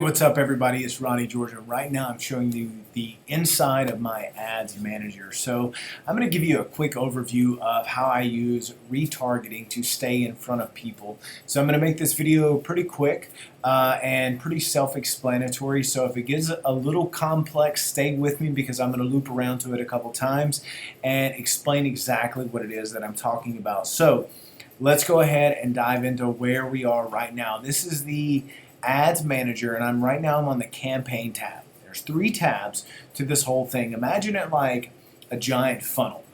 What's up, everybody? It's Ronnie, Georgia. Right now I'm showing you the inside of my ads manager. So I'm going to give you a quick overview of how I use retargeting to stay in front of people. So I'm going to make this video pretty quick and pretty self-explanatory. So if it gets a little complex, stay with me because I'm going to loop around to it a couple times and explain exactly what it is that I'm talking about. So let's go ahead and dive into where we are right now. This is the Ads Manager, and I'm on the Campaign tab. There's 3 tabs to this whole thing. Imagine it like a giant funnel.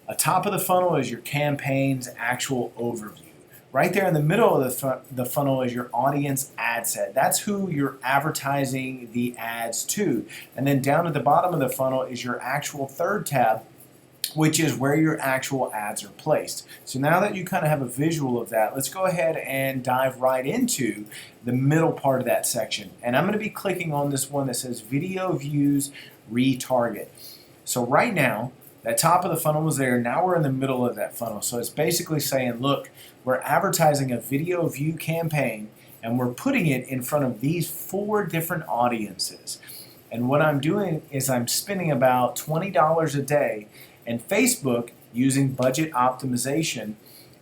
Atop of the funnel is your campaign's actual overview. Right there in the middle of the funnel is your audience ad set. That's who you're advertising the ads to. And then down at the bottom of the funnel is your actual third tab, which is where your actual ads are placed. So now that you kind of have a visual of that, let's go ahead and dive right into the middle part of that section. And I'm going to be clicking on this one that says Video Views Retarget. So right now, that top of the funnel was there. Now we're in the middle of that funnel. So it's basically saying, look, we're advertising a video view campaign and we're putting it in front of these 4 different audiences. And what I'm doing is I'm spending about $20 a day. And Facebook, using budget optimization,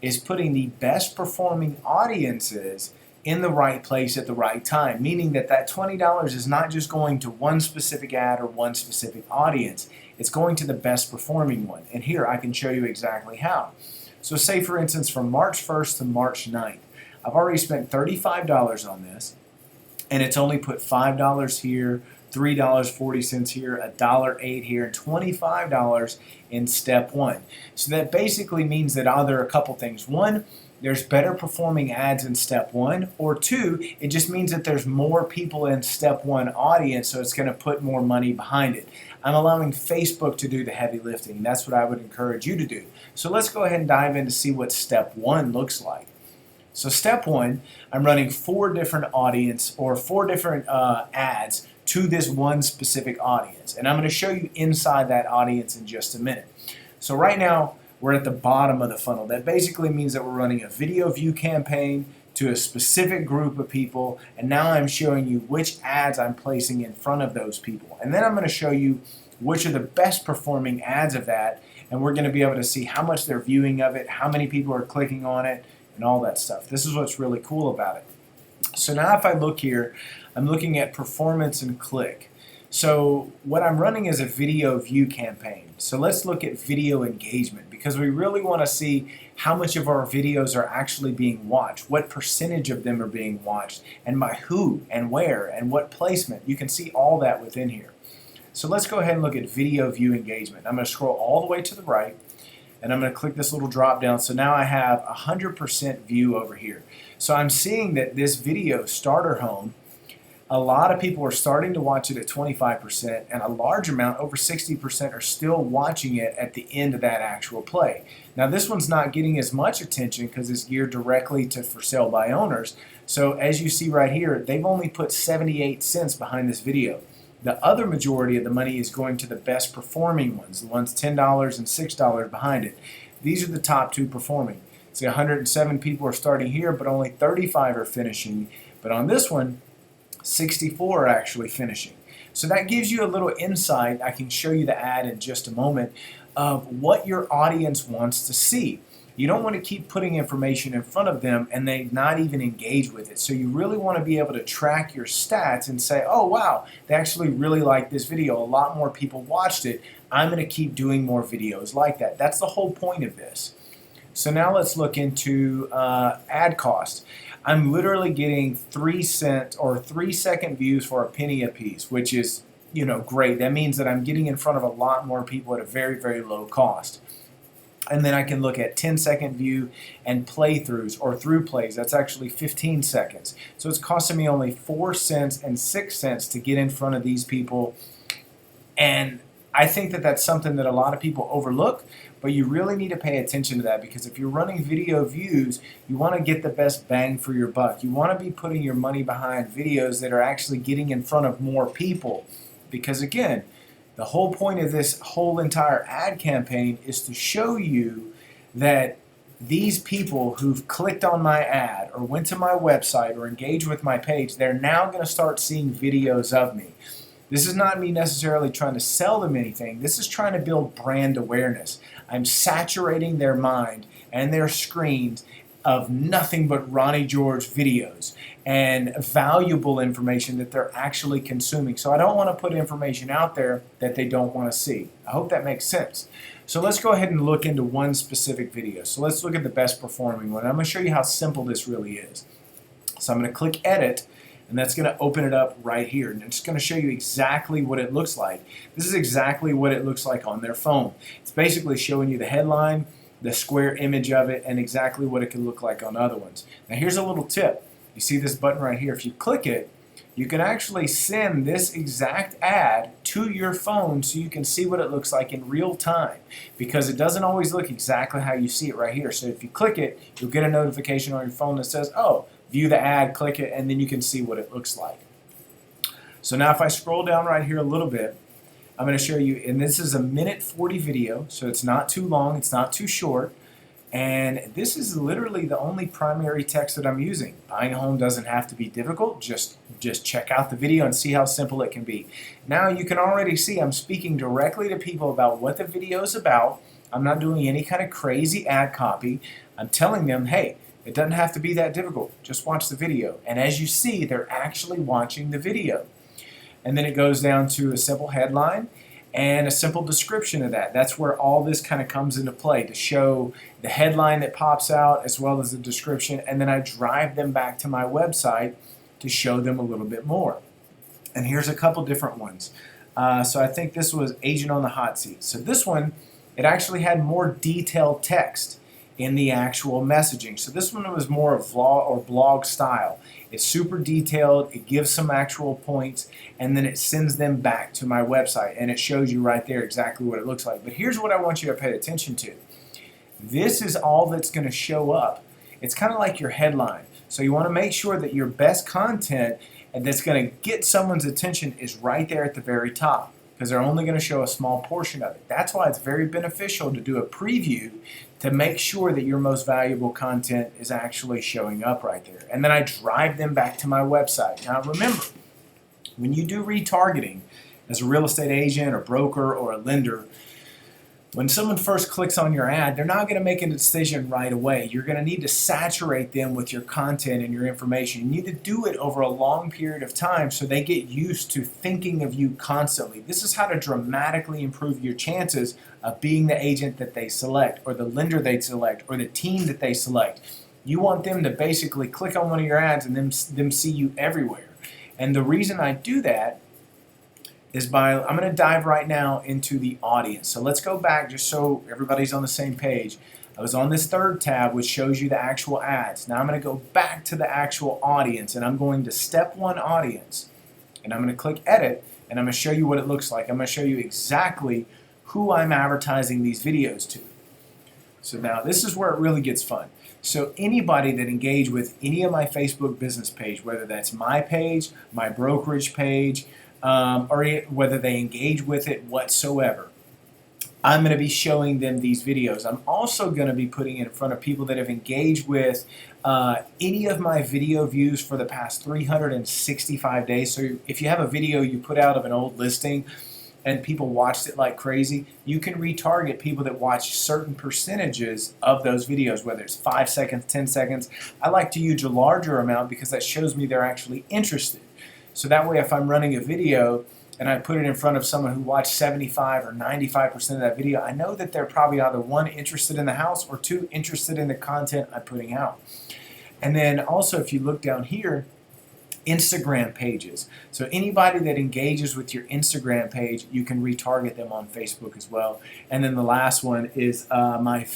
is putting the best performing audiences in the right place at the right time, meaning that that $20 is not just going to one specific ad or one specific audience. It's going to the best performing one. And here I can show you exactly how. So say, for instance, from March 1st to March 9th, I've already spent $35 on this, and it's only put $5 here, $3.40 here, $1.08 here, and $25 in step 1. So that basically means that either a couple things. 1, there's better performing ads in step 1, or 2, it just means that there's more people in step 1 audience, so it's going to put more money behind it. I'm allowing Facebook to do the heavy lifting. That's what I would encourage you to do. So let's go ahead and dive in to see what step 1 looks like. So step 1, I'm running 4 different audience or 4 different ads to this one specific audience. And I'm going to show you inside that audience in just a minute. So right now, we're at the bottom of the funnel. That basically means that we're running a video view campaign to a specific group of people, and now I'm showing you which ads I'm placing in front of those people. And then I'm going to show you which are the best performing ads of that, and we're going to be able to see how much they're viewing of it, how many people are clicking on it, and all that stuff. This is what's really cool about it. So now if I look here, I'm looking at performance and click. So what I'm running is a video view campaign. So let's look at video engagement because we really want to see how much of our videos are actually being watched, what percentage of them are being watched, and by who and where and what placement. You can see all that within here. So let's go ahead and look at video view engagement. I'm going to scroll all the way to the right, and I'm going to click this little drop down. So now I have 100% view over here. So I'm seeing that this video, Starter Home, a lot of people are starting to watch it at 25%, and a large amount, over 60%, are still watching it at the end of that actual play. Now this one's not getting as much attention because it's geared directly to for sale by owners. So as you see right here, they've only put 78 cents behind this video. The other majority of the money is going to the best performing ones, the ones $10 and $6 behind it. These are the top 2 performing. See, 107 people are starting here, but only 35 are finishing. But on this one, 64 are actually finishing. So that gives you a little insight. I can show you the ad in just a moment of what your audience wants to see. You don't want to keep putting information in front of them and they not even engage with it. So you really want to be able to track your stats and say, oh wow, they actually really like this video. A lot more people watched it. I'm going to keep doing more videos like that. That's the whole point of this. So now let's look into ad cost. I'm literally getting 3-cent or 3-second views for a penny a piece, which is, great. That means that I'm getting in front of a lot more people at a very, very low cost. And then I can look at 10-second view and playthroughs or through plays. That's actually 15 seconds. So it's costing me only 4 cents and 6 cents to get in front of these people. And I think that that's something that a lot of people overlook, but you really need to pay attention to that because if you're running video views, you want to get the best bang for your buck. You want to be putting your money behind videos that are actually getting in front of more people because, again, the whole point of this whole entire ad campaign is to show you that these people who've clicked on my ad or went to my website or engaged with my page, they're now going to start seeing videos of me. This is not me necessarily trying to sell them anything. This is trying to build brand awareness. I'm saturating their mind and their screens of nothing but Ronnie George videos and valuable information that they're actually consuming. So I don't want to put information out there that they don't want to see. I hope that makes sense. So let's go ahead and look into one specific video. So let's look at the best performing one. I'm going to show you how simple this really is. So I'm going to click Edit, and that's going to open it up right here. And it's going to show you exactly what it looks like. This is exactly what it looks like on their phone. It's basically showing you the headline, the square image of it, and exactly what it can look like on other ones. Now here's a little tip. You see this button right here. If you click it, you can actually send this exact ad to your phone so you can see what it looks like in real time, because it doesn't always look exactly how you see it right here. So if you click it, you'll get a notification on your phone that says, oh, view the ad, click it, and then you can see what it looks like. So now if I scroll down right here a little bit, I'm going to show you, and this is a 1:40 video, so it's not too long, it's not too short, and this is literally the only primary text that I'm using. Buying a home doesn't have to be difficult, just check out the video and see how simple it can be. Now you can already see I'm speaking directly to people about what the video is about. I'm not doing any kind of crazy ad copy. I'm telling them, hey, it doesn't have to be that difficult, just watch the video. And as you see, they're actually watching the video. And then it goes down to a simple headline and a simple description of that. That's where all this kind of comes into play, to show the headline that pops out as well as the description, and then I drive them back to my website to show them a little bit more. And here's a couple different ones. So I think this was Agent on the Hot Seat. So this one, it actually had more detailed text in the actual messaging. So this one was more of vlog or blog style. It's super detailed, it gives some actual points, and then it sends them back to my website, and it shows you right there exactly what it looks like. But here's what I want you to pay attention to. This is all that's going to show up. It's kind of like your headline. So you want to make sure that your best content and that's going to get someone's attention is right there at the very top, because they're only going to show a small portion of it. That's why it's very beneficial to do a preview to make sure that your most valuable content is actually showing up right there. And then I drive them back to my website. Now remember, when you do retargeting as a real estate agent or broker or a lender, when someone first clicks on your ad, they're not going to make a decision right away. You're going to need to saturate them with your content and your information. You need to do it over a long period of time so they get used to thinking of you constantly. This is how to dramatically improve your chances of being the agent that they select, or the lender they select, or the team that they select. You want them to basically click on one of your ads and them see you everywhere. And the reason I do that is I'm going to dive right now into the audience. So let's go back just so everybody's on the same page. I was on this third tab, which shows you the actual ads. Now I'm going to go back to the actual audience, and I'm going to step 1 audience, and I'm going to click Edit, and I'm going to show you what it looks like. I'm going to show you exactly who I'm advertising these videos to. So now this is where it really gets fun. So anybody that engaged with any of my Facebook business page, whether that's my page, my brokerage page, or whether they engage with it whatsoever, I'm going to be showing them these videos. I'm also going to be putting it in front of people that have engaged with any of my video views for the past 365 days. So if you have a video you put out of an old listing and people watched it like crazy, you can retarget people that watch certain percentages of those videos, whether it's 5 seconds, 10 seconds. I like to use a larger amount because that shows me they're actually interested. So that way, if I'm running a video and I put it in front of someone who watched 75 or 95% of that video, I know that they're probably either 1, interested in the house, or 2, interested in the content I'm putting out. And then also, if you look down here, Instagram pages. So anybody that engages with your Instagram page, you can retarget them on Facebook as well. And then the last one is my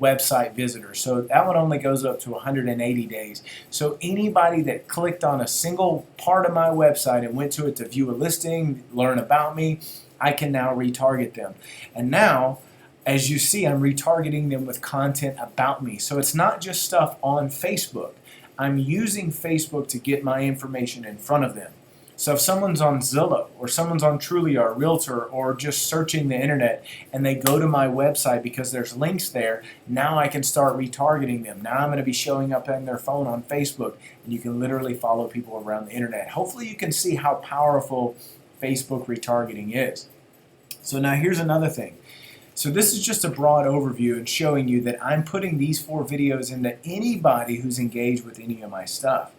website visitors. So that one only goes up to 180 days. So anybody that clicked on a single part of my website and went to it to view a listing, learn about me, I can now retarget them. And now, as you see, I'm retargeting them with content about me. So it's not just stuff on Facebook. I'm using Facebook to get my information in front of them. So if someone's on Zillow or someone's on Trulia or Realtor or just searching the internet and they go to my website because there's links there, now I can start retargeting them. Now I'm going to be showing up on their phone on Facebook, and you can literally follow people around the internet. Hopefully you can see how powerful Facebook retargeting is. So now here's another thing. So this is just a broad overview and showing you that I'm putting these 4 videos into anybody who's engaged with any of my stuff.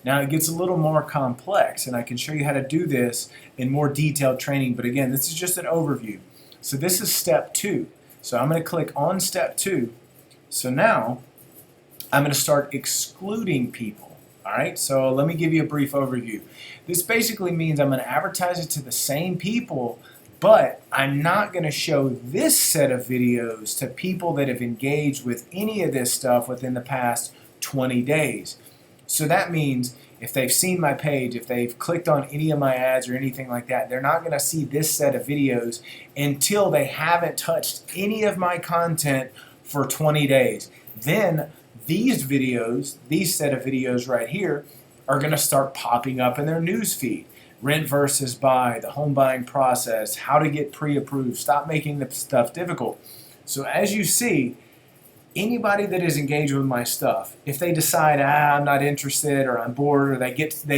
Now it gets a little more complex, and I can show you how to do this in more detailed training, but again, this is just an overview. So this is step 2. So I'm going to click on step 2. So now I'm going to start excluding people. Alright, so let me give you a brief overview. This basically means I'm going to advertise it to the same people, but I'm not going to show this set of videos to people that have engaged with any of this stuff within the past 20 days. So that means if they've seen my page, if they've clicked on any of my ads or anything like that, they're not going to see this set of videos until they haven't touched any of my content for 20 days. Then these videos, these set of videos right here, are going to start popping up in their news feed. Rent versus buy, the home buying process, how to get pre-approved, stop making the stuff difficult. So as you see, anybody that is engaged with my stuff, if they decide, I'm not interested, or I'm bored, or they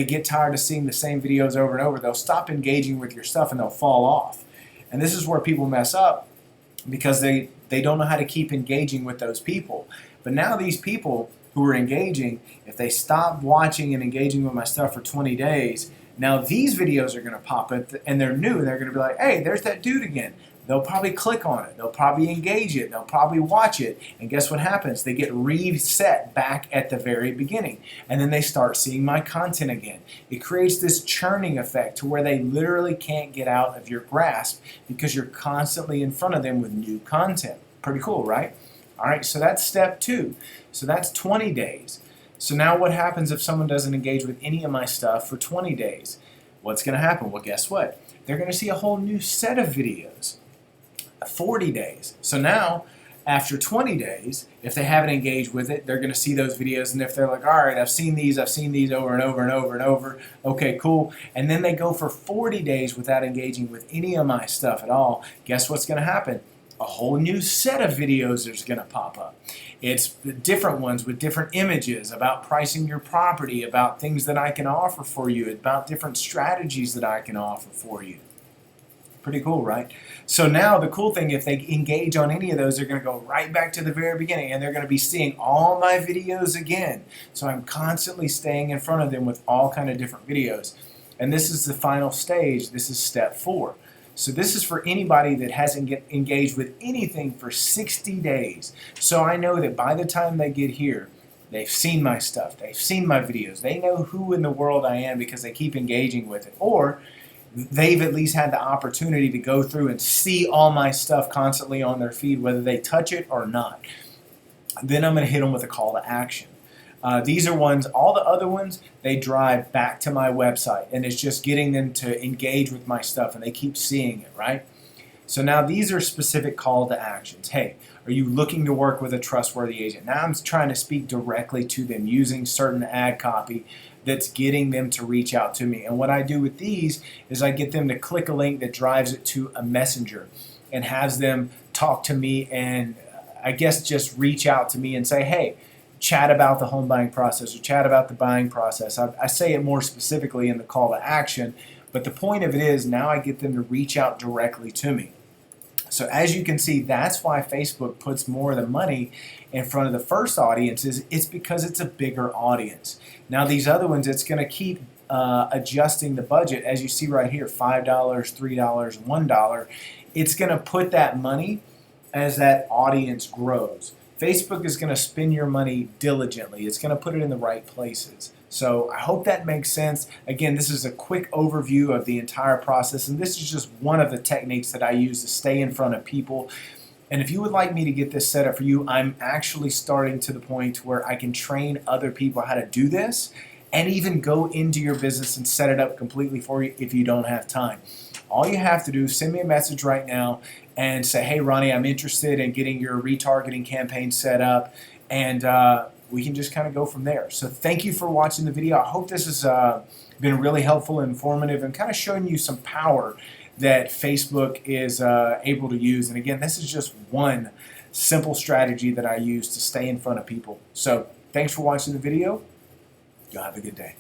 get tired of seeing the same videos over and over, they'll stop engaging with your stuff and they'll fall off. And this is where people mess up, because they don't know how to keep engaging with those people. But now these people who are engaging, if they stop watching and engaging with my stuff for 20 days, now these videos are going to pop up and they're new, and they're going to be like, hey, there's that dude again. They'll probably click on it. They'll probably engage it. They'll probably watch it. And guess what happens? They get reset back at the very beginning. And then they start seeing my content again. It creates this churning effect to where they literally can't get out of your grasp because you're constantly in front of them with new content. Pretty cool, right? All right, so that's step 2. So that's 20 days. So now what happens if someone doesn't engage with any of my stuff for 20 days? What's going to happen? Well, guess what? They're going to see a whole new set of videos. 40 days. So now, after 20 days, if they haven't engaged with it, they're going to see those videos, and if they're like, all right, I've seen these over and over and over and over, okay, cool, and then they go for 40 days without engaging with any of my stuff at all, guess what's going to happen? A whole new set of videos is going to pop up. It's different ones with different images about pricing your property, about things that I can offer for you, about different strategies that I can offer for you. Pretty cool, right? So now the cool thing, if they engage on any of those, they're going to go right back to the very beginning, and they're going to be seeing all my videos again. So I'm constantly staying in front of them with all kind of different videos. And this is the final stage. This is step 4. So this is for anybody that hasn't engaged with anything for 60 days. So I know that by the time they get here, they've seen my stuff. They've seen my videos. They know who in the world I am because they keep engaging with it. Or they've at least had the opportunity to go through and see all my stuff constantly on their feed, whether they touch it or not. Then I'm going to hit them with a call to action. These are ones, all the other ones, they drive back to my website, and it's just getting them to engage with my stuff, and they keep seeing it, right? So now these are specific call to actions. Hey, are you looking to work with a trustworthy agent? Now I'm trying to speak directly to them using certain ad copy that's getting them to reach out to me. And what I do with these is I get them to click a link that drives it to a messenger and has them talk to me and I guess just reach out to me and say, hey, chat about the home buying process or chat about the buying process. I say it more specifically in the call to action, but the point of it is now I get them to reach out directly to me. So as you can see, that's why Facebook puts more of the money in front of the first audiences. It's because it's a bigger audience. Now these other ones, it's going to keep adjusting the budget. As you see right here, $5, $3, $1. It's going to put that money as that audience grows. Facebook is going to spend your money diligently. It's going to put it in the right places. So I hope that makes sense. Again, this is a quick overview of the entire process, and this is just one of the techniques that I use to stay in front of people. And if you would like me to get this set up for you, I'm actually starting to the point where I can train other people how to do this and even go into your business and set it up completely for you if you don't have time. All you have to do is send me a message right now and say, hey, Ronnie, I'm interested in getting your retargeting campaign set up, and we can just kind of go from there. So thank you for watching the video. I hope this is been really helpful and informative, and kind of showing you some power that Facebook is able to use. And again, this is just one simple strategy that I use to stay in front of people. So thanks for watching the video. Y'all have a good day.